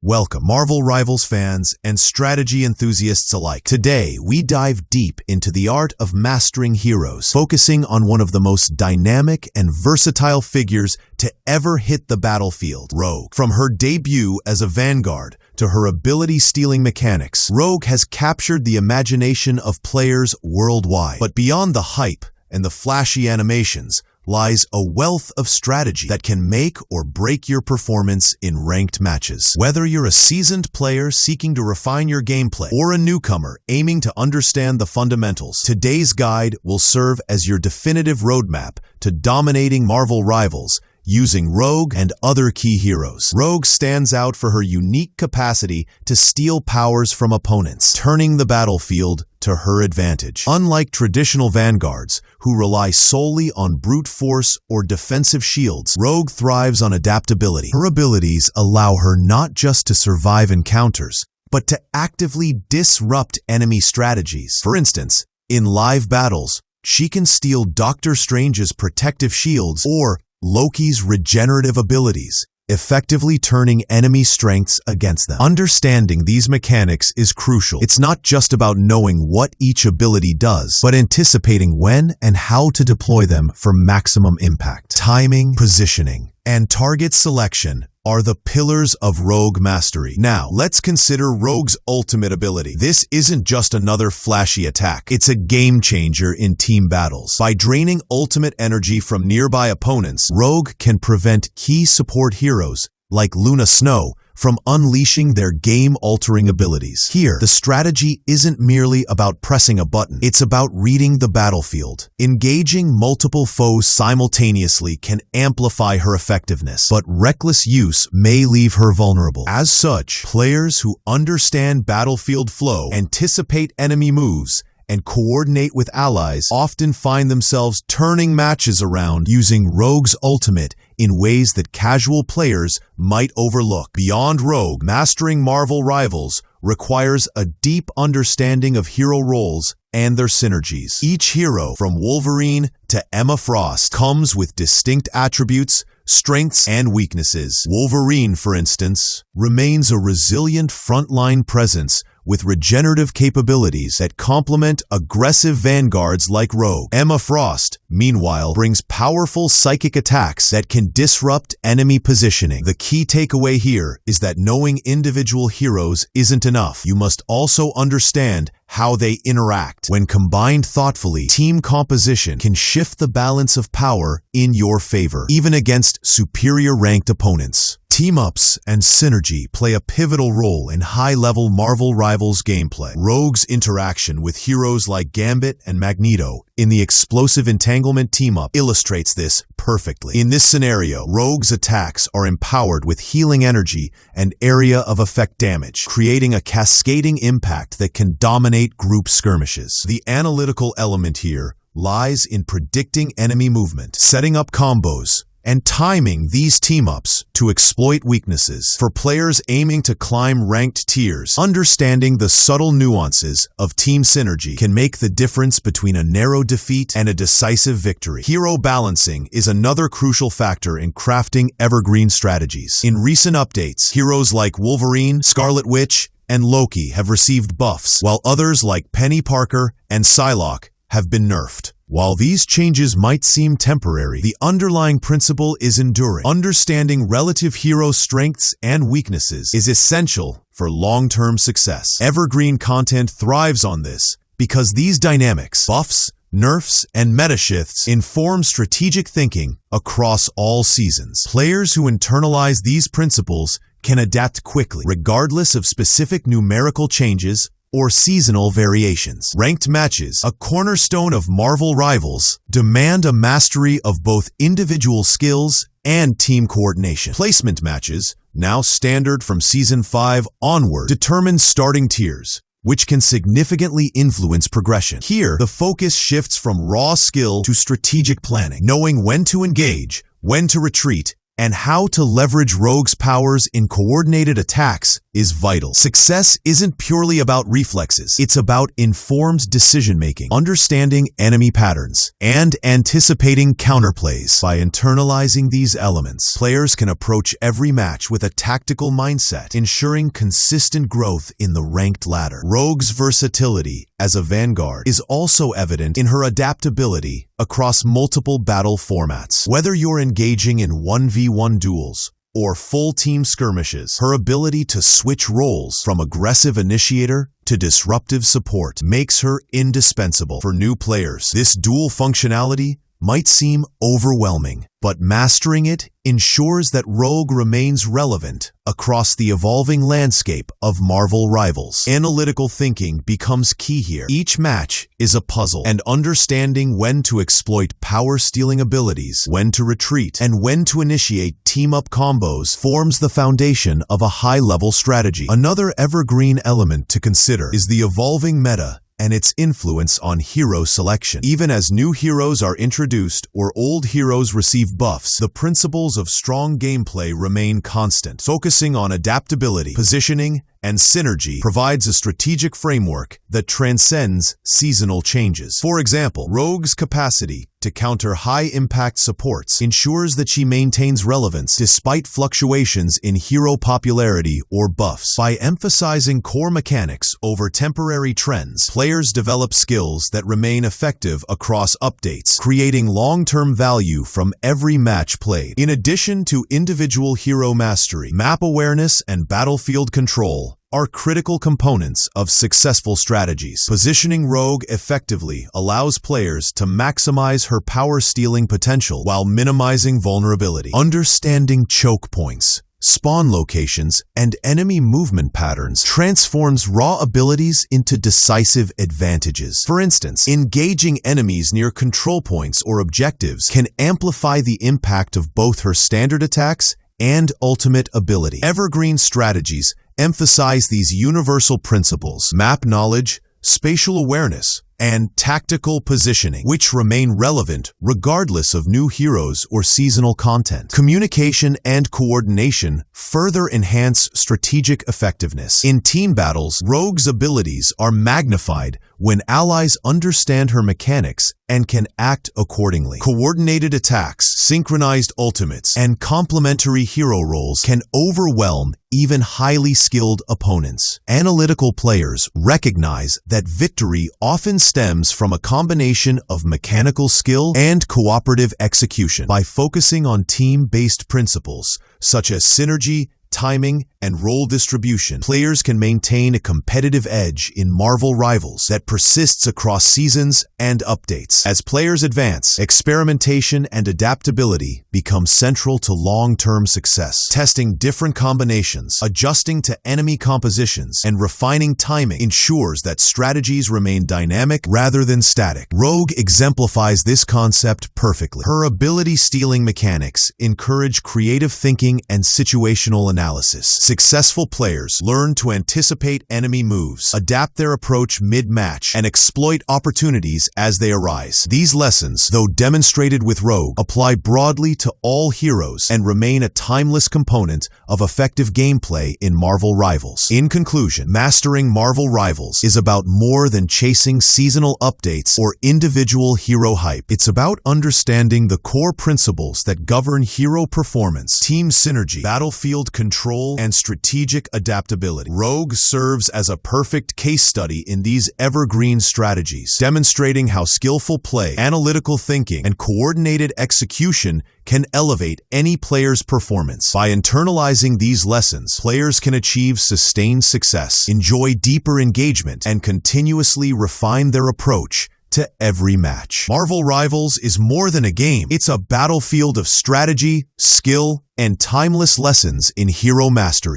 Welcome, Marvel Rivals fans and strategy enthusiasts alike. Today, we dive deep into the art of mastering heroes, focusing on one of the most dynamic and versatile figures to ever hit the battlefield, Rogue. From her debut as a Vanguard to her ability-stealing mechanics, Rogue has captured the imagination of players worldwide. But beyond the hype and the flashy animations, lies a wealth of strategy that can make or break your performance in ranked matches. Whether you're a seasoned player seeking to refine your gameplay or a newcomer aiming to understand the fundamentals, today's guide will serve as your definitive roadmap to dominating Marvel Rivals using Rogue and other key heroes. Rogue stands out for her unique capacity to steal powers from opponents, turning the battlefield to her advantage. Unlike traditional Vanguards, who rely solely on brute force or defensive shields, Rogue thrives on adaptability. Her abilities allow her not just to survive encounters, but to actively disrupt enemy strategies. For instance, in live battles, she can steal Doctor Strange's protective shields or Loki's regenerative abilities, effectively turning enemy strengths against them. Understanding these mechanics is crucial. It's not just about knowing what each ability does, but anticipating when and how to deploy them for maximum impact. Timing, positioning, and target selection are the pillars of Rogue mastery. Now, let's consider Rogue's ultimate ability. This isn't just another flashy attack. It's a game changer in team battles. By draining ultimate energy from nearby opponents, Rogue can prevent key support heroes like Luna Snow from unleashing their game-altering abilities. Here, the strategy isn't merely about pressing a button. It's about reading the battlefield. Engaging multiple foes simultaneously can amplify her effectiveness, but reckless use may leave her vulnerable. As such, players who understand battlefield flow, anticipate enemy moves, and coordinate with allies often find themselves turning matches around using Rogue's ultimate in ways that casual players might overlook. Beyond Rogue, mastering Marvel Rivals requires a deep understanding of hero roles and their synergies. Each hero, from Wolverine to Emma Frost, comes with distinct attributes, strengths, and weaknesses. Wolverine, for instance, remains a resilient frontline presence with regenerative capabilities that complement aggressive vanguards like Rogue. Emma Frost, meanwhile, brings powerful psychic attacks that can disrupt enemy positioning. The key takeaway here is that knowing individual heroes isn't enough. You must also understand how they interact. When combined thoughtfully, team composition can shift the balance of power in your favor, even against superior ranked opponents. Team-ups and synergy play a pivotal role in high-level Marvel Rivals gameplay. Rogue's interaction with heroes like Gambit and Magneto in the explosive entanglement team-up illustrates this perfectly. In this scenario, Rogue's attacks are empowered with healing energy and area of effect damage, creating a cascading impact that can dominate group skirmishes. The analytical element here lies in predicting enemy movement, setting up combos, and timing these team-ups to exploit weaknesses. For players aiming to climb ranked tiers, understanding the subtle nuances of team synergy can make the difference between a narrow defeat and a decisive victory. Hero balancing is another crucial factor in crafting evergreen strategies. In recent updates, heroes like Wolverine, Scarlet Witch, and Loki have received buffs, while others like Penny Parker and Psylocke have been nerfed. While these changes might seem temporary, the underlying principle is enduring. Understanding relative hero strengths and weaknesses is essential for long-term success. Evergreen content thrives on this because these dynamics, buffs, nerfs, and meta shifts inform strategic thinking across all seasons. Players who internalize these principles can adapt quickly, regardless of specific numerical changes or seasonal variations. Ranked matches, a cornerstone of Marvel Rivals, demand a mastery of both individual skills and team coordination. Placement matches, now standard from Season 5 onward, determine starting tiers, which can significantly influence progression. Here, the focus shifts from raw skill to strategic planning, knowing when to engage, when to retreat, and how to leverage Rogue's powers in coordinated attacks is vital. Success isn't purely about reflexes. It's about informed decision-making, understanding enemy patterns, and anticipating counterplays. By internalizing these elements, players can approach every match with a tactical mindset, ensuring consistent growth in the ranked ladder. Rogue's versatility as a vanguard is also evident in her adaptability across multiple battle formats. Whether you're engaging in 1v1 duels or full team skirmishes, her ability to switch roles from aggressive initiator to disruptive support makes her indispensable for new players. This dual functionality might seem overwhelming, but mastering it ensures that Rogue remains relevant across the evolving landscape of Marvel Rivals. Analytical thinking becomes key here. Each match is a puzzle, and understanding when to exploit power-stealing abilities, when to retreat, and when to initiate team-up combos forms the foundation of a high-level strategy. Another evergreen element to consider is the evolving meta and its influence on hero selection. Even as new heroes are introduced or old heroes receive buffs, the principles of strong gameplay remain constant. Focusing on adaptability, positioning, and synergy provides a strategic framework that transcends seasonal changes. For example, Rogue's capacity to counter high-impact supports ensures that she maintains relevance despite fluctuations in hero popularity or buffs. By emphasizing core mechanics over temporary trends, players develop skills that remain effective across updates, creating long-term value from every match played. In addition to individual hero mastery, map awareness and battlefield control are critical components of successful strategies. Positioning Rogue effectively allows players to maximize her power-stealing potential while minimizing vulnerability. Understanding choke points, spawn locations, and enemy movement patterns transforms raw abilities into decisive advantages. For instance, engaging enemies near control points or objectives can amplify the impact of both her standard attacks and ultimate ability. Evergreen strategies emphasize these universal principles: map knowledge, spatial awareness, and tactical positioning, which remain relevant regardless of new heroes or seasonal content. Communication and coordination further enhance strategic effectiveness. In team battles, Rogue's abilities are magnified when allies understand her mechanics and can act accordingly. Coordinated attacks, synchronized ultimates, and complementary hero roles can overwhelm even highly skilled opponents. Analytical players recognize that victory often stems from a combination of mechanical skill and cooperative execution. By focusing on team-based principles such as synergy, timing, and role distribution, players can maintain a competitive edge in Marvel Rivals that persists across seasons and updates. As players advance, experimentation and adaptability become central to long-term success. Testing different combinations, adjusting to enemy compositions, and refining timing ensures that strategies remain dynamic rather than static. Rogue exemplifies this concept perfectly. Her ability-stealing mechanics encourage creative thinking and situational analysis. Successful players learn to anticipate enemy moves, adapt their approach mid-match, and exploit opportunities as they arise. These lessons, though demonstrated with Rogue, apply broadly to all heroes and remain a timeless component of effective gameplay in Marvel Rivals. In conclusion, mastering Marvel Rivals is about more than chasing seasonal updates or individual hero hype. It's about understanding the core principles that govern hero performance, team synergy, battlefield control, and strategic adaptability. Rogue serves as a perfect case study in these evergreen strategies, demonstrating how skillful play, analytical thinking, and coordinated execution can elevate any player's performance. By internalizing these lessons, players can achieve sustained success, enjoy deeper engagement, and continuously refine their approach to every match. Marvel Rivals is more than a game. It's a battlefield of strategy, skill, and timeless lessons in hero mastery.